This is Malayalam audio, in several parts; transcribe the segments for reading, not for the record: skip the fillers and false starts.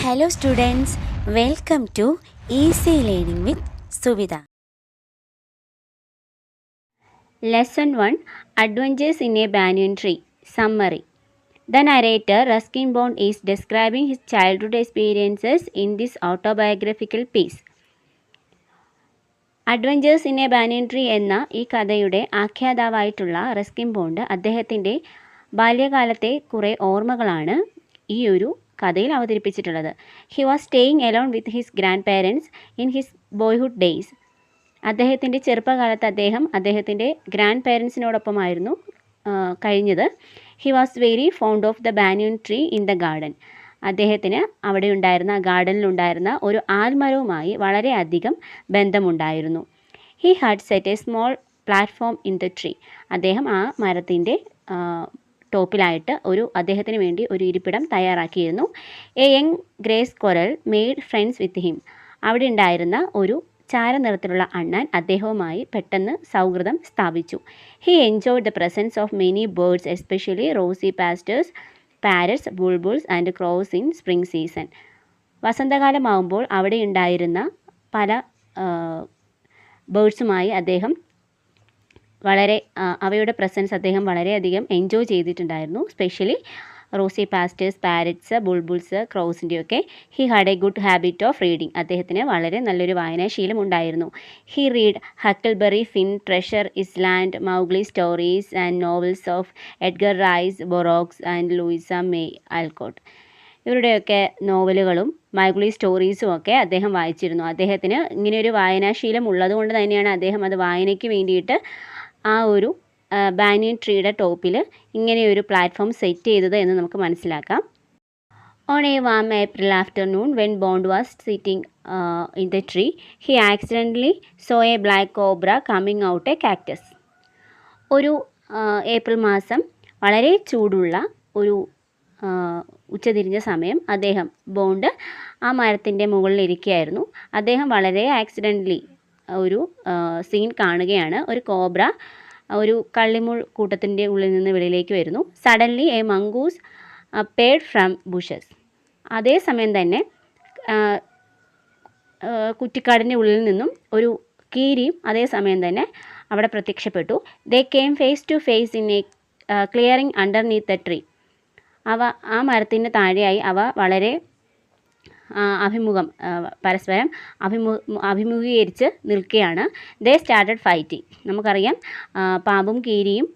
Hello students, welcome to Easy Learning with Suvida. Lesson 1, Adventures in a Banyan Tree. Summary. The narrator, Ruskin Bond, is describing his childhood experiences in this autobiographical piece. Adventures in A banyan tree എന്ന ഈ കഥയുടെ ആഖ്യാതാവായിട്ടുള്ള റസ്കിൻ ബോണ്ട് അദ്ദേഹത്തിൻ്റെ ബാല്യകാലത്തെ കുറേ ഓർമ്മകളാണ് ഈ ഒരു കഥയിൽ അവതരിപ്പിച്ചിട്ടുള്ളത്. He was staying alone with his grandparents in his boyhood days. അദ്ദേഹത്തിൻ്റെ ചെറുപ്പകാലത്ത് അദ്ദേഹം അദ്ദേഹത്തിൻ്റെ ഗ്രാൻഡ് പേരൻസിനോടൊപ്പമായിരുന്നു കഴിഞ്ഞത്. He was very fond of the banyan tree in the garden. അദ്ദേഹത്തിന് അവിടെ ഉണ്ടായിരുന്ന ഗാർഡനിലുണ്ടായിരുന്ന ഒരു ആൽമരവുമായി വളരെയധികം ബന്ധമുണ്ടായിരുന്നു. He had set a small platform in the tree. അദ്ദേഹം ആ മരത്തിൻ്റെ ടോപ്പിലായിട്ട് അദ്ദേഹത്തിന് വേണ്ടി ഒരു ഇരിപ്പിടം തയ്യാറാക്കിയിരുന്നു. A young grey squirrel made friends with him. അവിടെ ഉണ്ടായിരുന്ന ഒരു ചാരനിറത്തിലുള്ള അണ്ണാൻ അദ്ദേഹവുമായി പെട്ടെന്ന് സൗഹൃദം സ്ഥാപിച്ചു. He enjoyed the presence of many birds, especially rosy pastors, parrots, bulbuls and crows in spring season. വസന്തകാലമാകുമ്പോൾ അവിടെ ഉണ്ടായിരുന്ന പല ബേർഡ്സുമായി അദ്ദേഹം അവയുടെ പ്രസൻസ് അദ്ദേഹം വളരെയധികം എൻജോയ് ചെയ്തിട്ടുണ്ടായിരുന്നു. Specially rosy pastors, parrots, bulbuls, ക്രോസിൻ്റെയൊക്കെ. He had a good habit of reading. അദ്ദേഹത്തിന് വളരെ നല്ലൊരു വായനാശീലം ഉണ്ടായിരുന്നു. He read Huckleberry Finn, Treasure Island, Mowgli stories and novels of Edgar Rice Burroughs and Louisa May Alcott. ഇവരുടെയൊക്കെ നോവലുകളും മൗഗ്ലി സ്റ്റോറീസും ഒക്കെ അദ്ദേഹം വായിച്ചിരുന്നു. അദ്ദേഹത്തിന് ഇങ്ങനെയൊരു വായനാശീലം ഉള്ളതുകൊണ്ട് തന്നെയാണ് അദ്ദേഹം അത് വായനയ്ക്ക് വേണ്ടിയിട്ട് ആ ഒരു ബാനിയൻ ട്രീയുടെ ടോപ്പിൽ ഇങ്ങനെയൊരു പ്ലാറ്റ്ഫോം സെറ്റ് ചെയ്തത് എന്ന് നമുക്ക് മനസ്സിലാക്കാം. On A warm April afternoon when bond was sitting in the tree, he accidentally so A black cobra coming out A cactus. ഒരു ഏപ്രിൽ മാസം വളരെ ചൂടുള്ള ഒരു ഉച്ചതിരിഞ്ഞ സമയം ബോണ്ട് ആ മരത്തിൻ്റെ മുകളിലിരിക്കുകയായിരുന്നു. അദ്ദേഹം വളരെ ആക്സിഡൻ്റലി ഒരു സീൻ കാണുകയാണ്. ഒരു കോബ്ര ഒരു കള്ളിമുൾ കൂട്ടത്തിൻ്റെ ഉള്ളിൽ നിന്ന് വെളിയിലേക്ക് വരുന്നു. Suddenly a mongoose paid from bushes. അതേസമയം തന്നെ കുറ്റിക്കാടിൻ്റെ ഉള്ളിൽ നിന്നും ഒരു കീരിയും അതേസമയം തന്നെ അവിടെ പ്രത്യക്ഷപ്പെട്ടു. They came face to face in a clearing underneath the tree. ആ മരത്തിൻ്റെ താഴെയായി വളരെ പരസ്പരം അഭിമുഖീകരിച്ച് നിൽക്കുകയാണ്. They started fighting. നമുക്കറിയാം പാമ്പും കീരിയും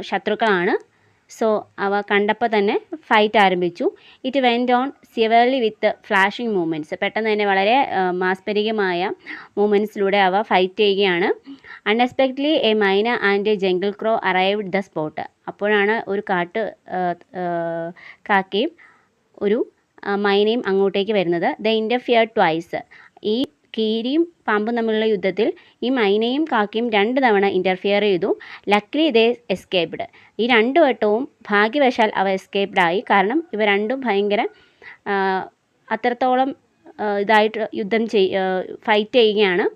ശത്രുക്കളാണ്. സോ അവ കണ്ടപ്പോൾ തന്നെ ഫൈറ്റ് ആരംഭിച്ചു. It went on severely with flashing movements. പെട്ടെന്ന് തന്നെ വളരെ മാസ്മരികമായ മൂവ്മെൻറ്റ്സിലൂടെ അവ ഫൈറ്റ് ചെയ്യുകയാണ്. Unexpectedly a myna and a jungle crow arrived the spot. അപ്പോഴാണ് ഒരു കാക്കയും ഒരു മൈനയും അങ്ങോട്ടേക്ക് വരുന്നത്. The interfered twice. ഈ കീരിയും പാമ്പും തമ്മിലുള്ള യുദ്ധത്തിൽ ഈ മൈനയും കാക്കയും 2 തവണ ഇൻ്റർഫിയർ ചെയ്തു. ലക്കിലി ദേ എസ്കേപ്ഡ്. ഈ 2 വട്ടവും ഭാഗ്യവശാൽ അവ എസ്കേപ്ഡായി. കാരണം ഇവ രണ്ടും ഭയങ്കര അത്രത്തോളം ഇതായിട്ട് ഫൈറ്റ് ചെയ്യുകയാണ്.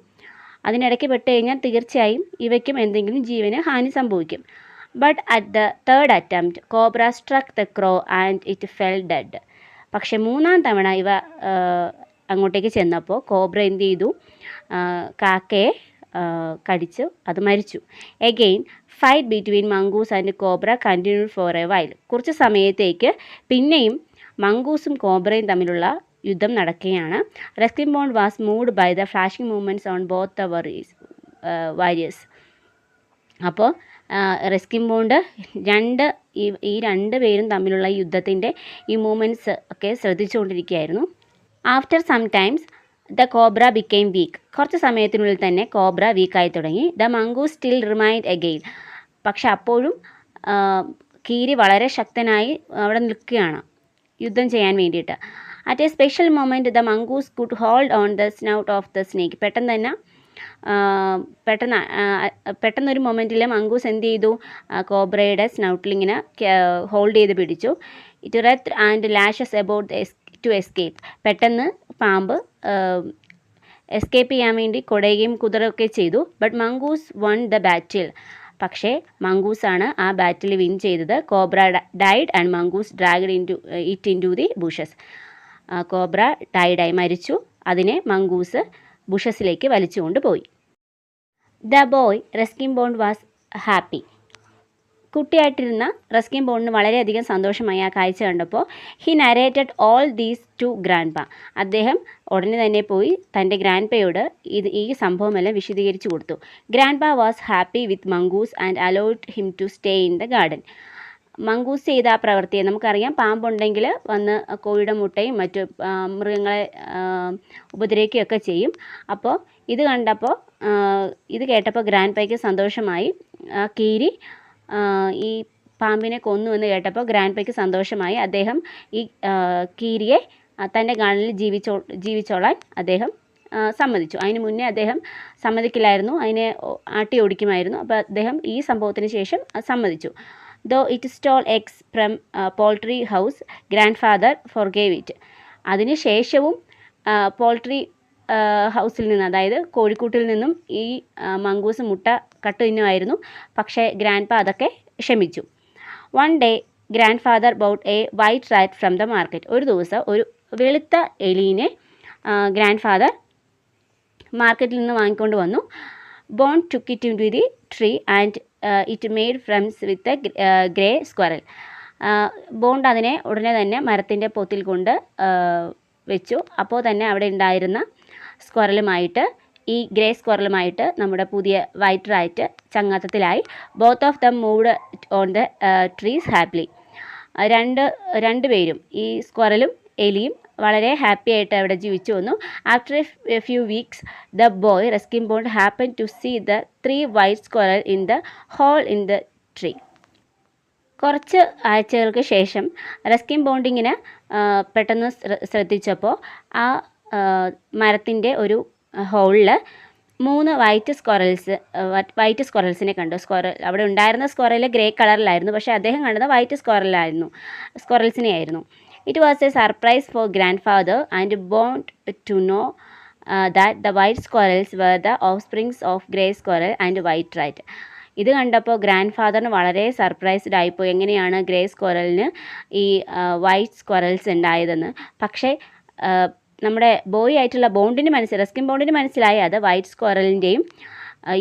അതിനിടയ്ക്ക് പെട്ട് കഴിഞ്ഞാൽ തീർച്ചയായും ഇവയ്ക്കും എന്തെങ്കിലും ജീവന് ഹാനി സംഭവിക്കും. But at the third attempt cobra struck the crow and it fell dead. പക്ഷെ 3-ാം തവണ ഇവ അങ്ങോട്ടേക്ക് ചെന്നപ്പോൾ കോബ്ര എന്ത് ചെയ്തു? കാക്കയെ കടിച്ച് അത് മരിച്ചു. Again fight between mongoose and cobra continued for a while. കുറച്ച് സമയത്തേക്ക് പിന്നെയും മംഗൂസും കോബ്രയും തമ്മിലുള്ള യുദ്ധം നടക്കുകയാണ്. Ruskin Bond was moved by the flashing movements on both the warriors. അപ്പോൾ റസ്കിൻ ബോണ്ട് ഈ 2 പേരും തമ്മിലുള്ള യുദ്ധത്തിൻ്റെ ഈ മൂവ്മെൻറ്റ്സ് ഒക്കെ ശ്രദ്ധിച്ചുകൊണ്ടിരിക്കുകയായിരുന്നു. After some times the cobra became weak. കുറച്ച് സമയത്തിനുള്ളിൽ തന്നെ കോബ്ര വീക്കായി തുടങ്ങി. The mongoose still remained again. പക്ഷെ അപ്പോഴും കീരി വളരെ ശക്തനായി അവിടെ നിൽക്കുകയാണ് യുദ്ധം ചെയ്യാൻ വേണ്ടിയിട്ട്. At A special moment the mongoose could hold on the snout of the snake. പെട്ടെന്നൊരു മൊമെൻറ്റിൽ മംഗൂസ് എന്ത് ചെയ്തു? കോബ്രയുടെ സ്നൗട്ടിൽ ഇങ്ങനെ ഹോൾഡ് ചെയ്ത് പിടിച്ചു. It writhed and lashes about to escape. പെട്ടെന്ന് പാമ്പ് എസ്കേപ്പ് ചെയ്യാൻ വേണ്ടി കുടയുകയും കുതിരയൊക്കെ ചെയ്തു. But mongoose won the battle. പക്ഷേ മംഗൂസാണ് ആ ബാറ്റിൽ വിൻ ചെയ്തത്. Cobra died and mongoose dragged into the bushes. Cobra ഡൈഡായി മരിച്ചു. അതിനെ മംഗൂസ് ബുഷസിലേക്ക് വലിച്ചുകൊണ്ട് പോയി. The boy Ruskin Bond was happy. കുട്ടിയായിട്ടിരുന്ന റസ്കിൻ ബോണ്ടിന് വളരെയധികം സന്തോഷമായി ആ കാഴ്ച കണ്ടപ്പോൾ he narrated all these to grandpa. അദ്ദേഹം ഉടനെ തന്നെ പോയി തൻ്റെ ഗ്രാൻഡ് പേയോട് ഈ സംഭവമെല്ലാം വിശദീകരിച്ചു കൊടുത്തു. Grandpa was happy with mongoose and allowed him to stay in the garden. Mongoose ചെയ്ത ആ പ്രവൃത്തിയെ, നമുക്കറിയാം പാമ്പുണ്ടെങ്കിൽ വന്ന് കോഴിയുടെ മുട്ടയും മറ്റു മൃഗങ്ങളെ ഉപദ്രവിക്കുകയൊക്കെ ചെയ്യും. അപ്പോൾ ഇത് കേട്ടപ്പോൾ ഗ്രാൻഡ് പായ്ക്ക് സന്തോഷമായി. കീരി ഈ പാമ്പിനെ കൊന്നു എന്ന് കേട്ടപ്പോൾ ഗ്രാൻഡ് പായ്ക്ക് സന്തോഷമായി. അദ്ദേഹം ഈ കീരിയെ തൻ്റെ ഗാർഡനിൽ ജീവിച്ചോളാൻ അദ്ദേഹം സമ്മതിച്ചു. അതിന് മുന്നേ അദ്ദേഹം സമ്മതിക്കില്ലായിരുന്നു, അതിനെ ആട്ടി ഓടിക്കുമായിരുന്നു. അപ്പോൾ അദ്ദേഹം ഈ സംഭവത്തിന് ശേഷം സമ്മതിച്ചു. Though it stole eggs from poultry house, grandfather forgave it. അതിന് ശേഷവും പോൾട്രി ഹൗസിൽ നിന്ന്, അതായത് കോഴിക്കൂട്ടിൽ നിന്നും ഈ മംഗൂസ് മുട്ട കട്ട് തിന്നുമായിരുന്നു. പക്ഷേ ഗ്രാൻഡ് പാ അതൊക്കെ ക്ഷമിച്ചു. One day grand father bout A white rat from the market. ഒരു ദിവസം ഒരു വെളുത്ത എലീനെ ഗ്രാൻഡ് ഫാദർ മാർക്കറ്റിൽ നിന്ന് വാങ്ങിക്കൊണ്ട് വന്നു. Bond took it into the tree and it made friends with a grey squirrel. Bond അതിനെ ഉടനെ തന്നെ മരത്തിൻ്റെ പൊത്തിൽ കൊണ്ട് വെച്ചു. അപ്പോൾ തന്നെ അവിടെ ഉണ്ടായിരുന്ന സ്ക്വറലുമായിട്ട്, ഈ ഗ്രേ സ്ക്വറലുമായിട്ട് നമ്മുടെ പുതിയ വൈറ്റ് റാറ്റ് ചങ്ങാത്തത്തിലായി. Both of them moved on the trees happily. രണ്ടുപേരും, ഈ സ്ക്വറലും എലിയും, വളരെ ഹാപ്പി ആയിട്ട് അവിടെ ജീവിച്ചു വന്നു. After a few weeks the boy Ruskin Bond happen to see the 3 white squirrel in the hole in the tree. കുറച്ച് ആഴ്ചകൾക്ക് ശേഷം റസ്കിൻ ബോണ്ടിങ്ങിന് പെട്ടെന്ന് ശ്രദ്ധിച്ചപ്പോൾ ആ മരത്തിൻ്റെ ഒരു ഹോളിൽ 3 വൈറ്റ് സ്ക്വറൽസിനെ കണ്ടു. അവിടെ ഉണ്ടായിരുന്ന സ്ക്വറൽ ഗ്രേ കളറിലായിരുന്നു, പക്ഷേ അദ്ദേഹം കണ്ടത് വൈറ്റ് സ്ക്വറൽസിനെ ആയിരുന്നു. It was a surprise for grandfather and Bond to know that the white squirrels were the offsprings of grey squirrel and white rat. ഇത് കണ്ടപ്പോൾ ഗ്രാൻഡ് ഫാദറിന് വളരെ സർപ്രൈസ്ഡ് ആയിപ്പോയി, എങ്ങനെയാണ് ഗ്രേ സ്ക്വറലിന് ഈ വൈറ്റ് സ്ക്വറൽസ് ഉണ്ടായതെന്ന്. പക്ഷേ നമ്മുടെ ബോയ് ആയിട്ടുള്ള റസ്കിൻ ബോണ്ടിന് മനസ്സിലായി അത് വൈറ്റ് സ്ക്വറലിൻ്റെയും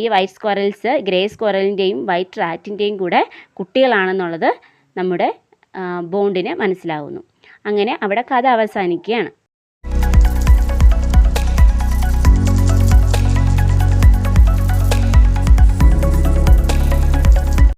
ഈ വൈറ്റ് സ്ക്വറൽസ് ഗ്രേ സ്ക്വറലിൻ്റെയും വൈറ്റ് റാറ്റിൻ്റെയും കൂടെ കുട്ടികളാണെന്നുള്ളത് നമ്മുടെ ബോണ്ടിന് മനസ്സിലാവുന്നു. അങ്ങനെ അവിടെ കഥ അവസാനിക്കുകയാണ്.